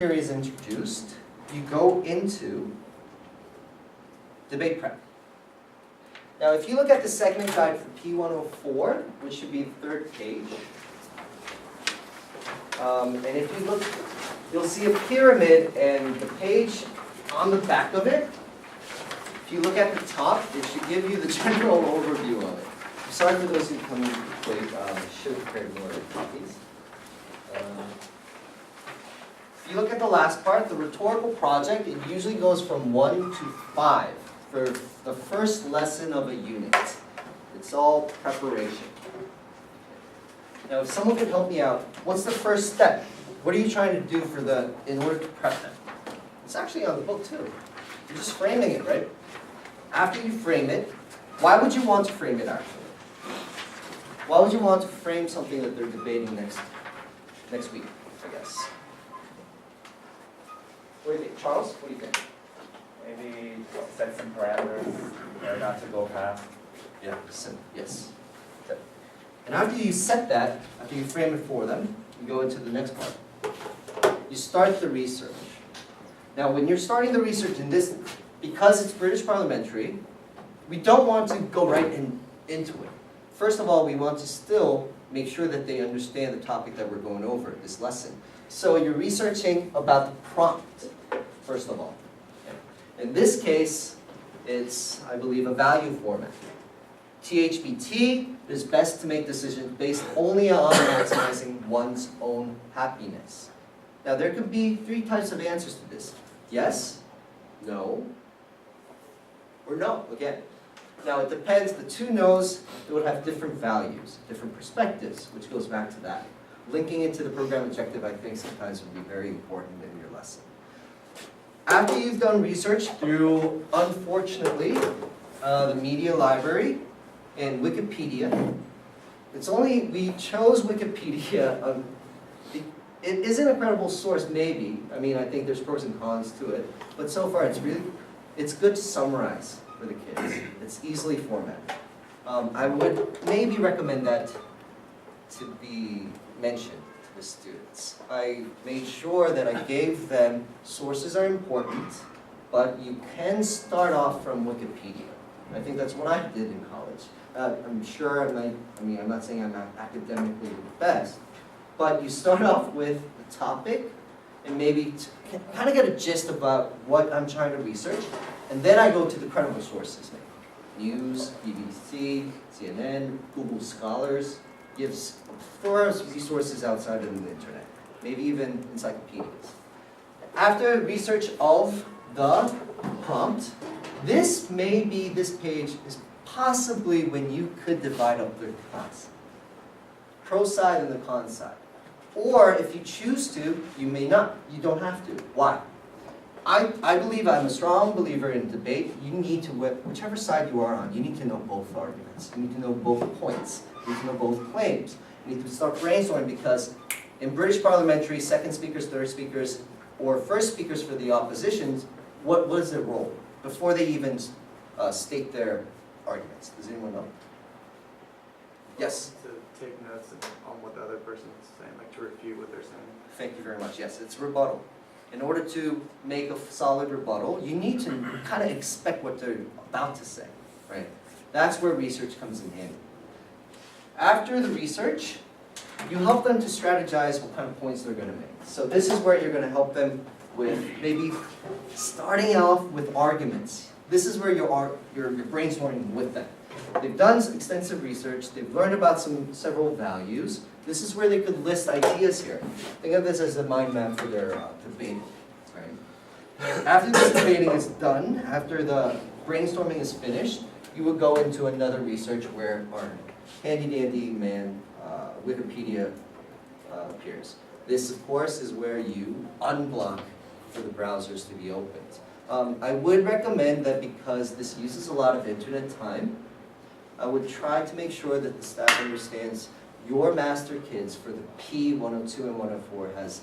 theory is introduced, you go into debate prep. Now, if you look at the segment guide for P104, which should be the third page, and if you look, you'll see a pyramid, and the page on the back of it, if you look at the top, it should give you the general overview of it. I'm sorry for those who come in late, I should have prepared more copies. If you look at the last part, the rhetorical project, it usually goes from 1 to 5 for the first lesson of a unit. It's all preparation. Now, if someone could help me out, what's the first step? What are you trying to do in order to prep them? It's actually on the book too. You're just framing it, right? After you frame it, why would you want to frame it actually? Why would you want to frame something that they're debating next week, I guess? What do you think? Charles, what do you think? Maybe set some parameters, not to go past. Yeah, yes. Okay. And after you set that, after you frame it for them, you go into the next part. You start the research. Now, when you're starting the research in this, because it's British parliamentary, we don't want to go right into it. First of all, we want to still make sure that they understand the topic that we're going over, this lesson. So you're researching about the prompt, first of all. Okay. In this case, it's, I believe, a value format. THBT is best to make decisions based only on maximizing one's own happiness. Now, there could be 3 types of answers to this. Yes, no, or no, again. Now, it depends. The 2 no's, it would have different values, different perspectives, which goes back to that. Linking it to the program objective, I think, sometimes would be very important in your lesson. After you've done research through, unfortunately, the media library and Wikipedia, we chose Wikipedia. It is an incredible source, maybe. I mean, I think there's pros and cons to it. But so far, it's good to summarize for the kids. It's easily formatted. I would maybe recommend that to be mentioned to the students. I made sure that I gave them sources are important, but you can start off from Wikipedia. I think that's what I did in college. I'm sure, I'm not saying I'm academically the best, but you start off with the topic and maybe kind of get a gist about what I'm trying to research, and then I go to the credible sources. News, BBC, CNN, Google Scholars, gives thorough resources outside of the internet, maybe even encyclopedias. After research of the prompt, this page is possibly when you could divide up the class. Pro side and the con side. Or if you choose to, you may not. You don't have to. Why? I believe, I'm a strong believer in debate. You need to, whichever side you are on, you need to know both arguments. You need to know both points. You need to know both claims. You need to start brainstorming, because in British parliamentary, second speakers, third speakers, or first speakers for the oppositions, what is their role before they even state their arguments? Does anyone know? Yes? To take notes on what the other person is saying, like to refute what they're saying. Thank you very much. Yes, it's rebuttal. In order to make a solid rebuttal, you need to kind of expect what they're about to say, right? That's where research comes in handy. After the research, you help them to strategize what kind of points they're going to make. So this is where you're going to help them with maybe starting off with arguments. This is where you're brainstorming with them. They've done extensive research. They've learned about several values. This is where they could list ideas here. Think of this as a mind map for their debating. Right? After this debating is done, after the brainstorming is finished, you would go into another research where our handy-dandy man, Wikipedia, appears. This, of course, is where you unblock for the browsers to be opened. I would recommend that, because this uses a lot of internet time, I would try to make sure that the staff understands your master kids for the P102 and 104 has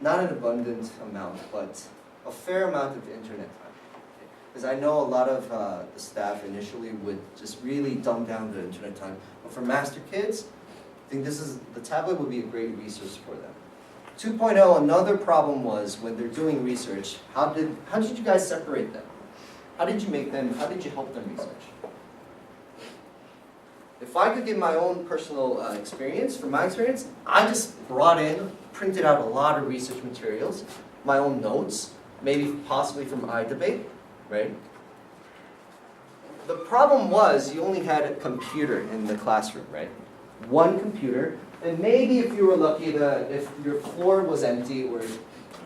not an abundant amount, but a fair amount of internet time. Because I know a lot of the staff initially would just really dumb down the internet time. But for master kids, I think the tablet would be a great resource for them. 2.0, another problem was when they're doing research, how did you guys separate them? How did you make them, how did you help them research? If I could give my own personal experience, from my experience, I just brought in, printed out a lot of research materials, my own notes, maybe possibly from iDebate, right? The problem was you only had a computer in the classroom, right? One computer, and maybe if you were lucky, if your floor was empty, or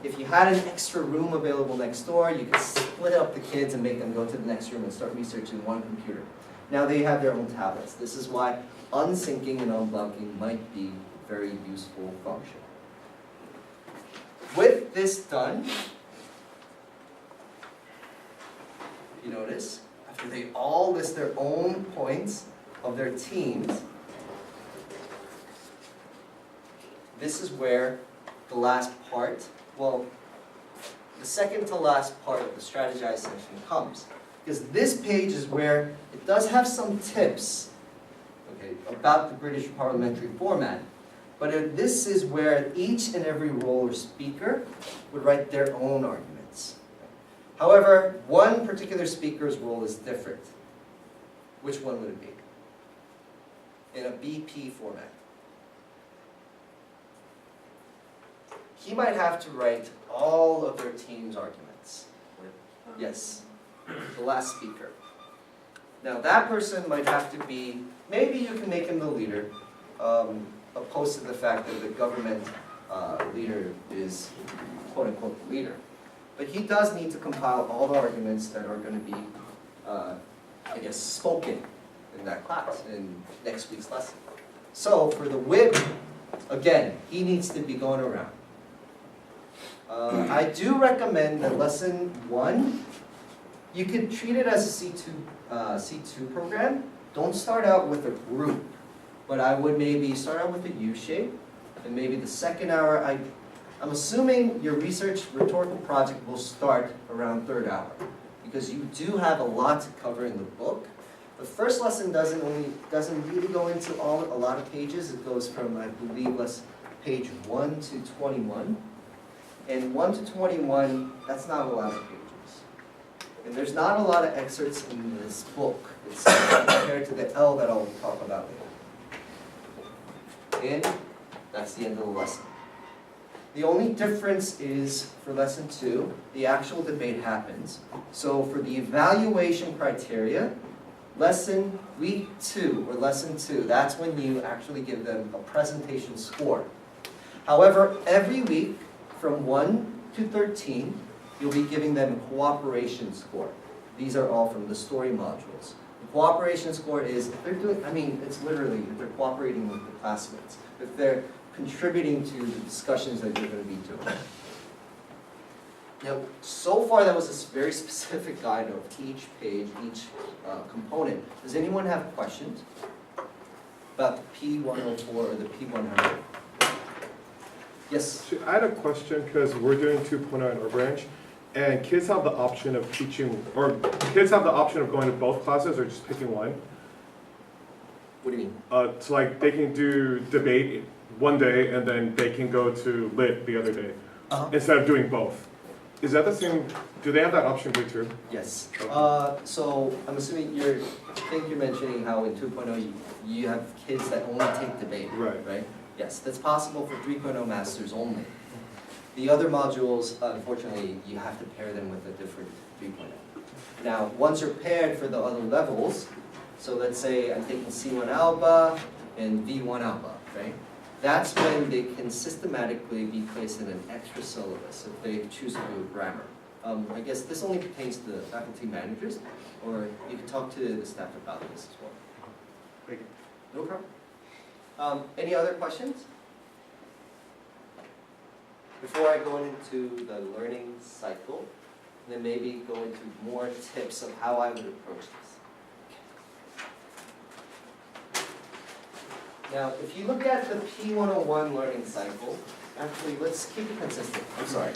if you had an extra room available next door, you could split up the kids and make them go to the next room and start researching one computer. Now they have their own tablets. This is why unsyncing and unblocking might be a very useful function. With this done, you notice, after they all list their own points of their teams, this is where the last part, well, the second to last part of the strategize section comes. Because this page is where it does have some tips, okay, about the British parliamentary format, but this is where each and every role or speaker would write their own arguments. However, one particular speaker's role is different. Which one would it be? In a BP format. He might have to write all of their team's arguments. Yes, the last speaker. Now that person might have to be, maybe you can make him the leader, opposed to the fact that the government leader is quote-unquote the leader. But he does need to compile all the arguments that are going to be, I guess, spoken in that class, in next week's lesson. So for the whip, again, he needs to be going around. I do recommend that lesson 1, you could treat it as a C2 program. Don't start out with a group, but I would maybe start out with a U shape, and maybe the second hour, I'm assuming your research rhetorical project will start around 3rd hour, because you do have a lot to cover in the book. The first lesson doesn't really go into a lot of pages. It goes from, I believe, page 1 to 21. And 1 to 21, that's not a lot of pages. And there's not a lot of excerpts in this book itself compared to the L that I'll talk about later. And that's the end of the lesson. The only difference is for lesson 2, the actual debate happens. So for the evaluation criteria, week 2 or lesson 2, that's when you actually give them a presentation score. However, every week from 1 to 13, you'll be giving them a cooperation score. These are all from the story modules. The cooperation score is, if they're doing, it's literally if they're cooperating with the classmates, if they're contributing to the discussions that you're going to be doing. Now, so far that was a very specific guide of each page, each component. Does anyone have questions about the P104 or the P100? Yes? I had a question because we're doing 2.0 in our branch, and kids have the option of teaching, or kids have the option of going to both classes or just picking one. What do you mean? So like they can do debate one day and then they can go to lit the other day instead of doing both. Is that the same? Do they have that option here too? Yes. So I'm assuming you're mentioning how in 2.0 you have kids that only take debate, right? Yes, that's possible for 3.0 masters only. The other modules, unfortunately, you have to pair them with a different 3.0. Now, once you're paired for the other levels, so let's say I'm taking C1 Alba and V1 Alba, right? That's when they can systematically be placed in an extra syllabus if they choose to do grammar. I guess this only pertains to the faculty managers, or you can talk to the staff about this as well. Thank you. No problem. Any other questions? Before I go into the learning cycle, then maybe go into more tips of how I would approach this. Now, if you look at the P101 learning cycle, actually, let's keep it consistent. I'm sorry.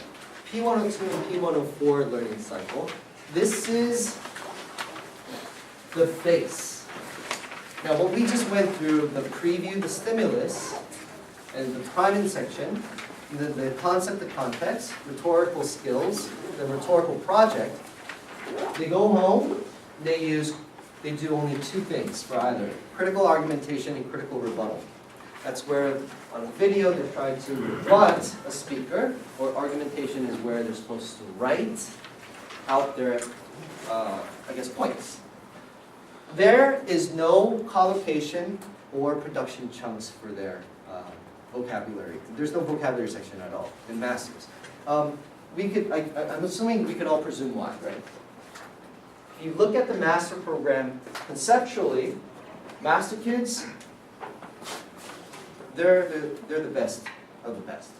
P102 and P104 learning cycle. This is the base. Now, what we just went through, the preview, the stimulus, and the priming section, the concept, the context, rhetorical skills, the rhetorical project. They go home, they do only two things for either critical argumentation and critical rebuttal. That's where on a video they're trying to rebut a speaker, or argumentation is where they're supposed to write out their, points. There is no collocation or production chunks for their vocabulary. There's no vocabulary section at all in masters. I'm assuming we could all presume why, right? If you look at the master program conceptually, master kids, they're the best of the best.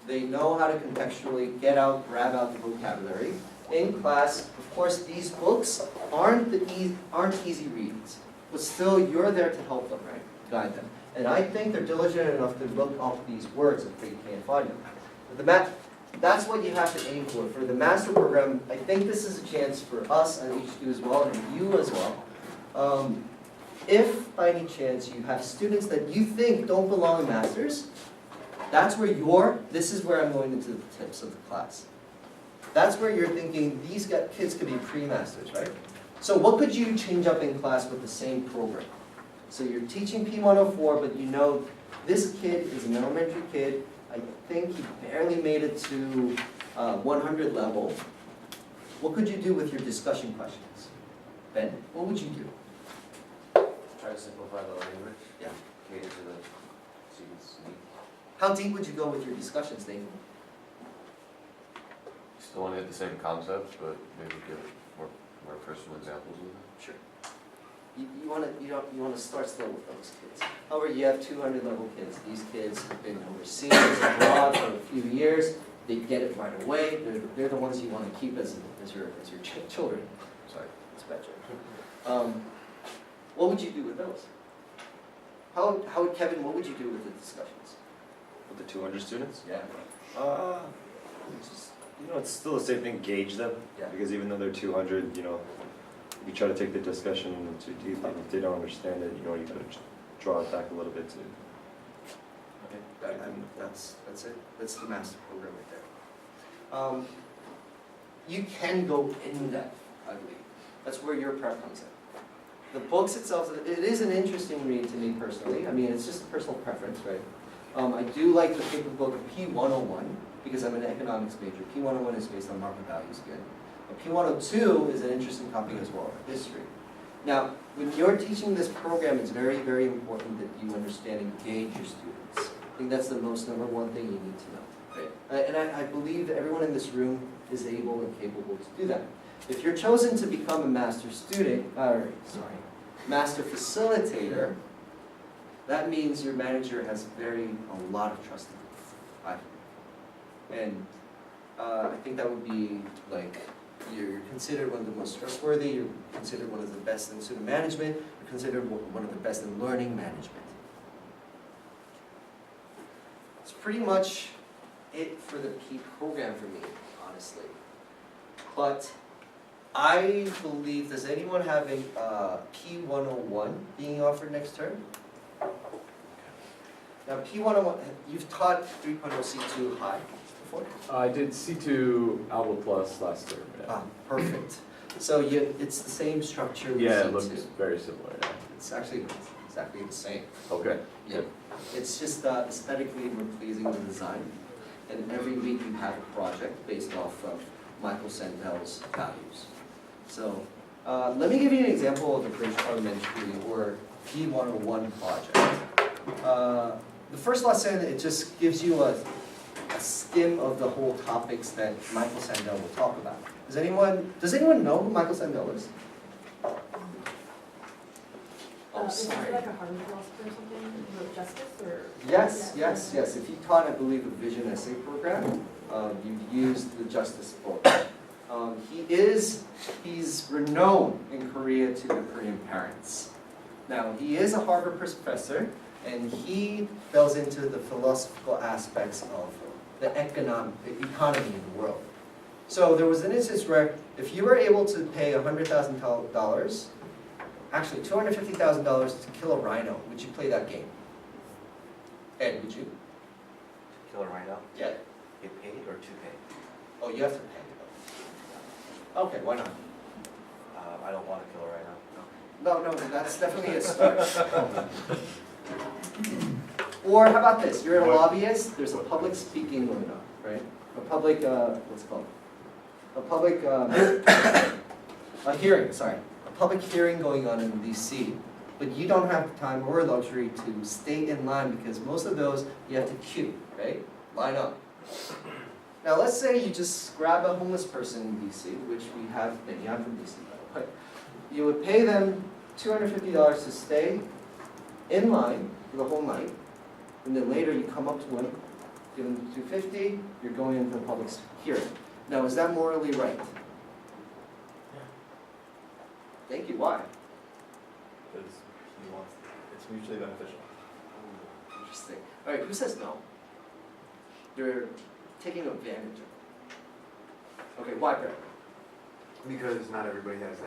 They know how to contextually grab out the vocabulary. In class, of course, these books aren't easy reads, but still you're there to help them, right? Guide them. And I think they're diligent enough to look up these words if they can't find them. But that's what you have to aim for. For the master program, I think this is a chance for us at HQ as well, and you as well. If by any chance you have students that you think don't belong in masters, that's where this is where I'm going into the tips of the class. That's where you're thinking these kids could be pre-masters, right? So what could you change up in class with the same program? So you're teaching P104, but you know this kid is an elementary kid. I think he barely made it to 100 level. What could you do with your discussion questions? Ben, what would you do? Try to simplify the language. Yeah. Cater to the students' needs. How deep would you go with your discussions, Nathan? Still want to hit the same concepts, but maybe give more personal examples of it. Sure. You want to start slow with those kids. However, you have 200 level kids. These kids have been overseas, abroad for a few years. They get it right away. They're the ones you want to keep as your children. Sorry, it's a bad joke. What would you do with those? Kevin, what would you do with the discussions? With the 200 students? Yeah. It's still the same thing, gauge them. Yeah. Because even though they're 200, you try to take the discussion too deep, and if they don't understand it, you got to draw it back a little bit too. Okay. That's it. That's the master program right there. You can go in depth, I believe. That's where your prep comes in. The books itself, it is an interesting read to me personally. I mean, it's just a personal preference, right? I do like the paper book of P101 because I'm an economics major. P101 is based on market values again. But P102 is an interesting topic as well, history. Now, when you're teaching this program, it's very, very important that you understand and engage your students. I think that's the number one thing you need to know. Right? And I believe that everyone in this room is able and capable to do that. If you're chosen to become a master master facilitator, that means your manager has a lot of trust in you. And I think that would be like, you're considered one of the most trustworthy, you're considered one of the best in student management, you're considered one of the best in learning management. It's pretty much it for the P program for me, honestly. But I believe, does anyone have a P101 being offered next term? Now P101, you've taught 3.0 C2 high before? I did C2 Alba Plus last term. Yeah, Perfect. So it's the same structure with yeah, C2. it looks very similar. Yeah. It's actually exactly the same. Okay. Yeah. It's just aesthetically more pleasing the design. And every week you have a project based off of Michael Sandel's values. So let me give you an example of the British Parliamentary or P101 project. The first lesson, it just gives you a skim of the whole topics that Michael Sandel will talk about. Does anyone know who Michael Sandel is? Oh, Is sorry. he like a Harvard philosopher or something? About justice or? Yes. If you taught, I believe, a vision essay program, you've used the Justice book. He's renowned in Korea to the Korean parents. Now, he is a Harvard professor, and he delves into the philosophical aspects of the economy in the world. So there was an instance where if you were able to pay $100,000, actually $250,000 to kill a rhino, would you play that game? Ed, would you? killer right now? Yeah. Get paid or to pay? Oh, you have to pay. Okay, why not? I don't want to kill right now. No, that's definitely a start. Or how about this, you're a lobbyist, there's a public speaking going on, right? A public, what's it called? A public, a hearing, sorry. A public hearing going on in DC. But you don't have the time or luxury to stay in line because most of those you have to queue, right? Line up. Now let's say you just grab a homeless person in DC, which we have many, I'm from DC by the way. You would pay them $250 to stay in line for the whole night. And then later you come up to them, give them $250, you're going into a public hearing. Now is that morally right? Thank you, why? Because he wants, it's mutually beneficial. Interesting. All right, who says no? You're taking advantage of it. Okay, why, Brett? Because not everybody has that.